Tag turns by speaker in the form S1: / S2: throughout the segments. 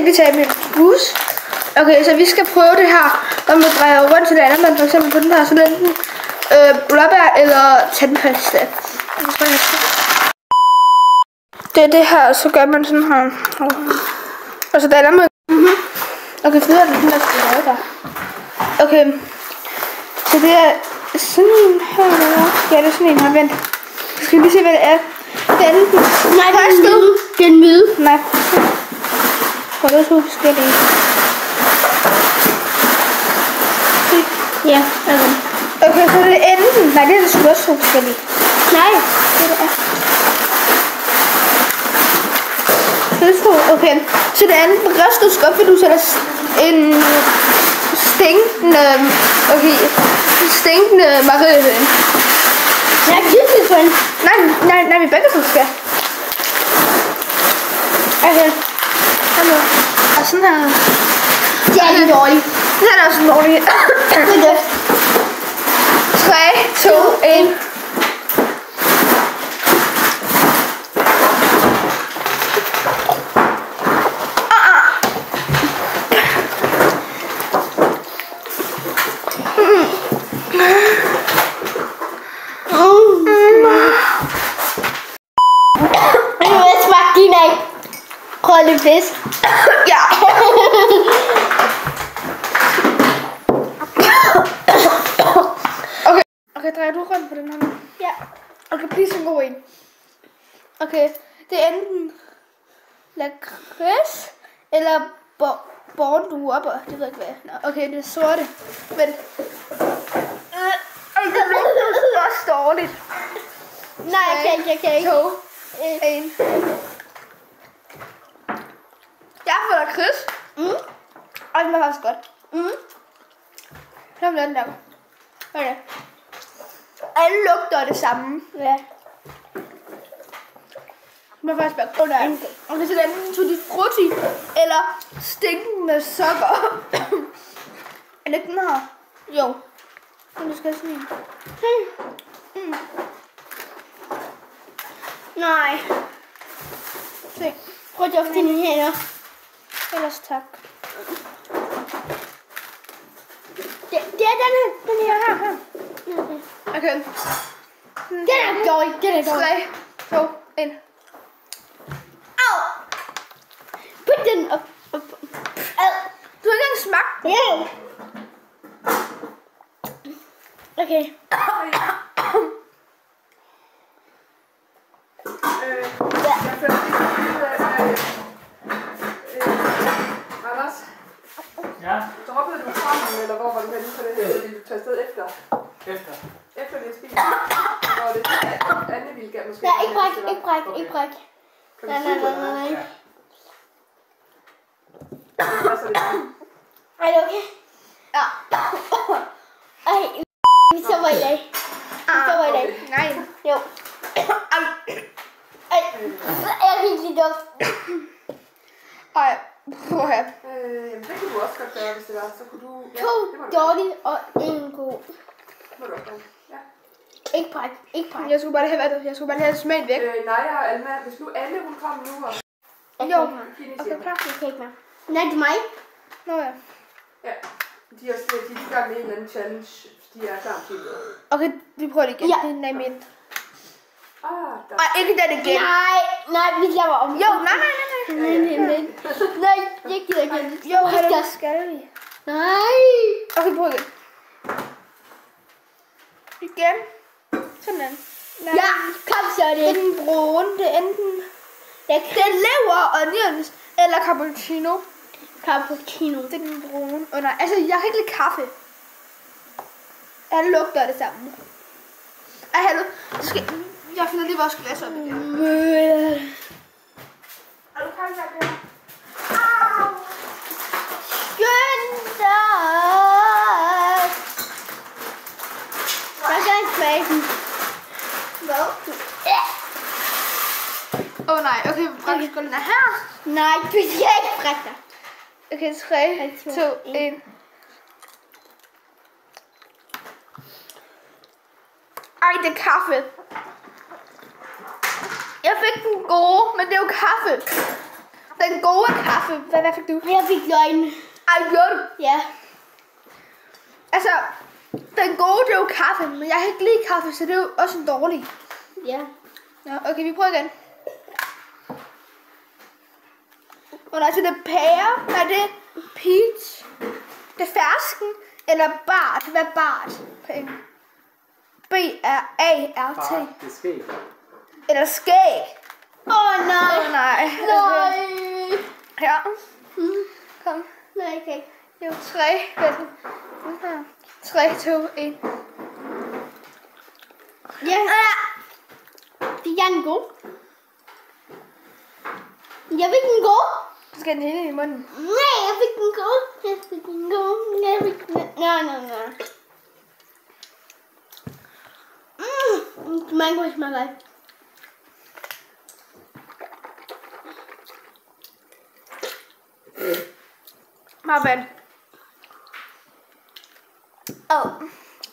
S1: ikke tage min bus. Okay, så vi skal prøve det her, hvor man drejer rundt til det andet, men for eksempel på den her, så er enten blåbær eller tandpasta. Det er det her, og så gør man sådan her. Og så danner man. Okay, for det er den der skal lave der. Okay, så det er sådan en her, ja, det er sådan en her, vent. Skal vi lige se, hvad det er? Det er enten...
S2: Nej, det er en hvide.
S1: Nej. Prøv at to forskellige.
S2: Ja, okay.
S1: Okay, så det er enten... Nej, det er sgu også to forskellige.
S2: Nej,
S1: det er. Det er to, okay. Så det er enten ristet skumfidus eller en stinkende makrelhøn.
S2: Jeg er kysselig på en.
S1: Nej, vi begge to skal. Okay. Hallo. Og sådan her.
S2: Det er lidt dårligt.
S1: Det er også dårligt. 3, 2, 1.
S2: Prøv lidt fisk.
S1: Ja. Okay, drejer du rundt på den her nu?
S2: Ja.
S1: Okay, please en god en. Okay, det er enten lakrids eller bornduer. Det ved jeg ikke hvad. Nå, okay, det er sorte. Vent. Det er også dårligt.
S2: Nej, jeg kan ikke.
S1: 2, 1. Jeg har fået lakrids. Og det var faktisk godt. Så bliver den der. Okay. Alle lugter det samme.
S2: Ja.
S1: Det var faktisk bare godt. Okay, så det er enten tutti frutti eller stinkende sukker. Er det ikke den her? Jo. Men du skal sådan en.
S2: Nej.
S1: Se.
S2: Prøv at dufte dine hænder.
S1: Ellers tak.
S2: Det er den her.
S1: Okay.
S2: Den er dårlig.
S1: 3, 2, 1.
S2: Au! Put den op.
S1: Du har ikke engang smagt.
S2: Ja. Okay.
S3: Anders?
S4: Ja?
S3: Droppede du frem, eller hvor var du henne på det her, ville du tage afsted efter? Efter det spil. Hvor det Anne ville gerne måske...
S2: Nej, ikke bræk. Nej. Er det okay?
S1: Ja.
S2: Ej, vi sover i dag.
S1: Okay. Nej.
S2: Jo. Ej, jeg kan ikke lide duft.
S1: Ej, prøv at have.
S3: Jamen, det kunne du også godt gøre, hvis det var. Så kunne du... Ja,
S2: 2 dårlige og 1 god.
S3: Det må du også gøre. Ja.
S2: Ikke bræk.
S1: Jeg skulle bare have smagen væk.
S3: Nej, og Alma, hvis nu Anne hun kom nu og...
S1: Jo.
S2: Okay, klar. Jeg kan ikke mere. Nej, det er mig.
S1: Nå ja.
S3: Ja. De er i gang med en eller anden challenge. De er klar til det.
S1: Okay, vi prøver det igen.
S2: Ja.
S1: Det er nemt.
S3: Der.
S1: Ej, ikke den igen.
S2: Nej, vi laver om.
S1: Jo, nej.
S2: Nej, jeg gider ikke.
S1: Jo, det skal vi.
S2: Nej.
S1: Okay, prøv igen. Igen. Sådan. Nej.
S2: Ja, kom så
S1: Det er
S2: det.
S1: den brune. Det er enten... Det er lever, onions eller cappuccino.
S2: Cappuccino.
S1: Det er den brune. Nej, altså, jeg kan ikke lide kaffe. Jeg lugter det sammen. Ej, hallo. Jeg finder lige vores glas op igen. Er du klar til det her? Au!
S2: Skynd dig. Jeg kan ikke smage den.
S1: Hvad? Nej, okay, brækskålen er her.
S2: Nej, du skal ikke brække dig.
S1: Okay, 3, 2, 1. Ej, det er kaffe. Jeg fik den gode, men det er jo kaffe. den gode kaffe. Hvad fik du?
S2: Jeg fik løgn.
S1: Ej, gjorde du?
S2: Ja.
S1: Altså, den gode, det er jo kaffe, men jeg kan ikke lide kaffe, så det er jo også en dårlig.
S2: Ja.
S1: Ja, okay, vi prøver igen. Og altså, det er pære, er det peach, det er fersken, eller bart? Hvad er bart? B-R-A-R-T.
S4: Far, det er skæg.
S1: Eller skæg.
S2: Åh, nej.
S1: Åh, nej.
S2: Nej.
S1: Ja. Kom.
S2: Nej, okay.
S1: Jo, 3. Hvad er det? 3, 2, 1.
S2: Ja. Det er en god. Jeg fik den god.
S1: Så skal den hele i munden.
S2: Nej, jeg fik den god. Jeg fik den god. Jeg fik den... Nej. Mango smager godt.
S1: Marvin.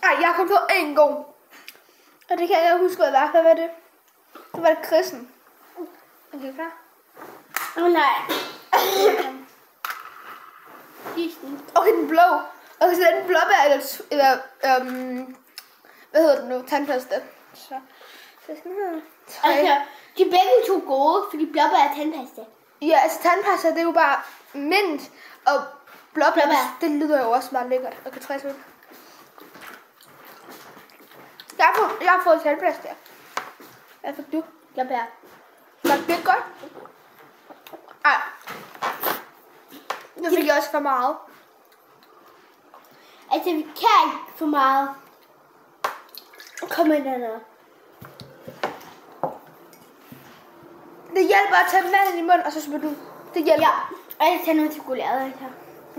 S1: Ej, jeg kom på en god. Og det kan jeg huske, hvad var. Hvad var det? Det var det kristen. Okay, klar?
S2: Nej.
S1: Okay, den blå. Okay, så den blåbær eller hvad hedder det nu? Tandpasta. Så det er sådan her. 3.
S2: Altså, de er begge to gode, fordi blåbær er tandpasta.
S1: Ja, altså tandpasta, det er jo bare mint og blåbær. Det lyder jo også meget lækkert. Okay, 3 sekunder. Jeg har fået tandpasta. Hvad fik du?
S2: Blåbær.
S1: Smagte det godt? Ej. Nu fik jeg også for meget.
S2: Altså, vi kan ikke for meget. Kom med den her.
S1: Det hjælper at tage maden i munden, og så smør du. Det hjælper.
S2: Ja, og jeg tager noget chokolade her.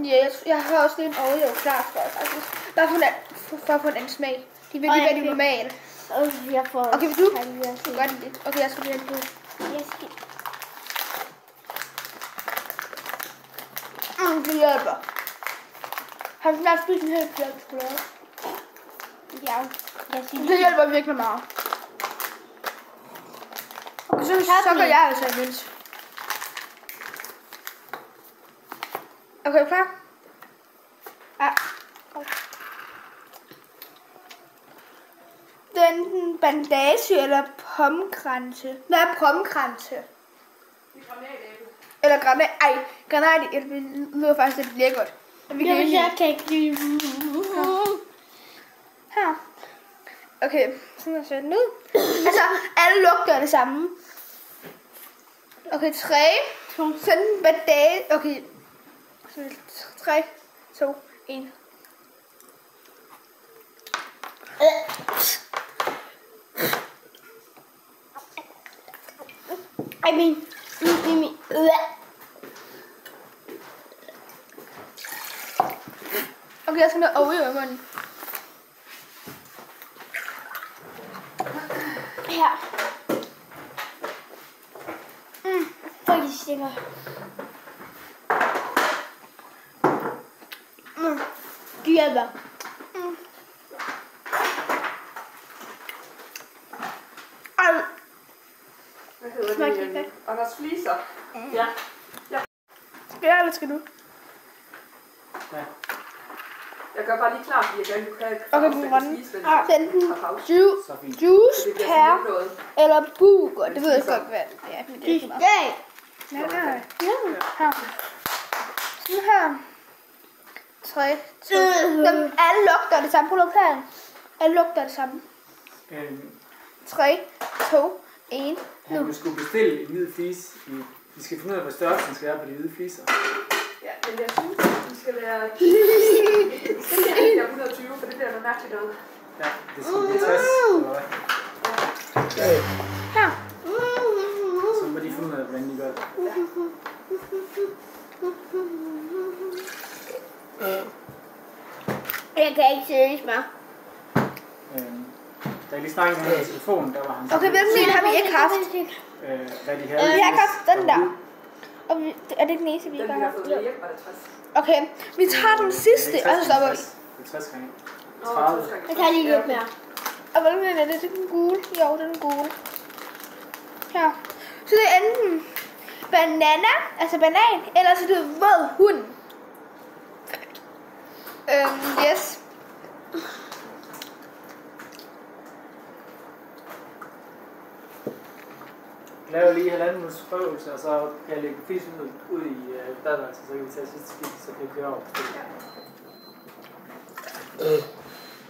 S1: Ja, jeg har også lige en Oreo klar for dig, faktisk. Bare for at få en anden smag. De er virkelig rigtig normale.
S2: Jeg får...
S1: Okay, vil du? Du gør det. Okay, jeg skal lige have det.
S2: Jeg skal...
S1: Det hjælper. Har du snart spist en hel plade chokolade?
S2: Ja, jeg synes...
S1: Det hjælper virkelig meget. Okay, så gør jeg altså imens. Okay, klar? Ja. Det er enten bandage eller pomkranse. Hvad er pomkranse? Eller granat. Ej, granat lyder faktisk lidt lækkert.
S2: Jeg kan ikke lide...
S1: Her. Okay, sådan ser den ud. Altså, alle lugter det samme. Okay, 3. Sådan en bandage. Okay. 3, 2, 1.
S2: I mean...
S1: Okay, jeg skal med Oreo i munden.
S2: Her. Faktisk stikker. De hjælper.
S3: Hvad hedder det? Anders Fliser. Ja.
S1: Skal jeg, eller skal du?
S4: Ja.
S3: Jeg gør bare lige klar, fordi jeg gerne vil have
S1: Okay, den grønne. Enten juice,
S3: Det bliver
S1: pære
S3: sådan noget.
S1: eller buger. Det ved jeg godt, hvad det er. Men det er ikke meget.
S2: Ja.
S1: Ja. Her. Sådan her. 3, 2. Alle lugter det samme. Prøv at planen. Alle lugter det samme. 3, 2, 1.
S4: Nu. Du skulle bestille en hvid flis. Vi skal finde ud af, hvor størrelsen skal være på de hvide fliser.
S3: Ja, men jeg synes, det skal være... Det skal ikke være 120, for det bliver noget mærkeligt noget.
S4: Ja, det skal blive 60. Eller hvad?
S1: Her.
S4: Så må de finde ud af, hvordan de gør det.
S2: Jeg kan ikke seriøst mig.
S4: Da jeg lige snakkede med telefonen, der var han...
S1: Okay, hvilken del har vi ikke haft?
S4: Hvad de havde.
S1: Vi har ikke haft den der. Og er det den eneste, vi ikke har haft? Okay, vi tager den sidste, og så stopper vi.
S4: 50 gange. 30.
S2: Jeg tager lige lidt mere.
S1: Og hvordan er det? Det er den gule. Jo, det er den gule. Her. Så det er enten banana, altså banan, eller så er det våd hund. Yes.
S4: Jeg laver lige 1,5 minuts prøvelse, og så kan jeg lægge fisen ud i badeværelset, så kan vi tage sidste spil, så kan vi køre over.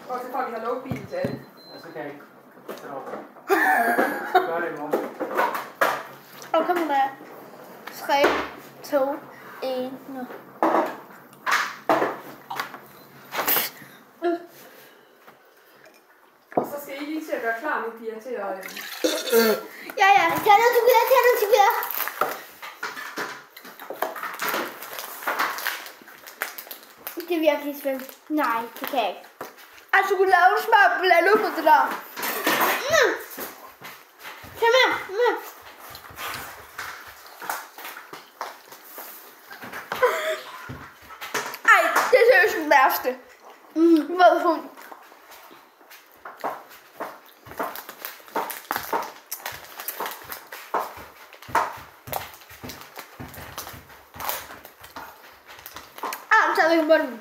S3: Og så får vi have lov bilen til alle.
S4: Ja, så kan jeg ikke tage over. Gør det i morgen.
S1: Og kommer der 3, 2, 1, nu.
S3: Og så skal I lige til at gøre klar med piger til at...
S1: Ja.
S2: Tag noget chokolade, tag noget chokolade. Det er virkelig svært. Nej, det kan jeg ikke.
S1: Ej, chokolade smager blandet ud på det der.
S2: Kom her.
S1: Ej, det er seriøst den værste. Våd hund. Tager i munden.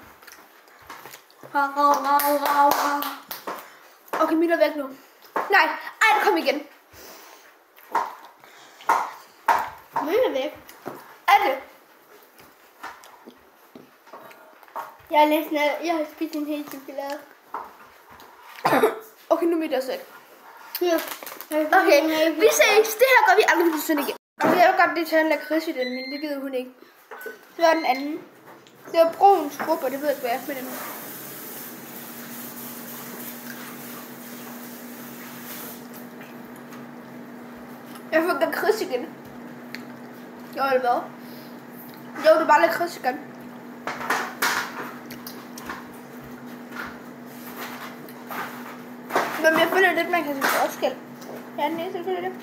S1: Okay, min er væk nu. Nej, ej, kom igen.
S2: Min er væk.
S1: Er det?
S2: Jeg har spist en hel chokolade.
S1: Okay, nu er mit også væk.
S2: Her.
S1: Okay, vi ses. Det her gør vi aldrig nogensinde igen. Okay, jeg vil godt lige tage en lakrids i den, men det gider hun ikke. Det var den anden. Det var brun skrub, og det ved jeg ikke, hvad jeg er med den. Jeg får lakrids igen. Jo, det hvad? Jo, det er bare lakrids igen. Men jeg føler lidt, man kan se forskel. Ja, den er selvfølgelig det.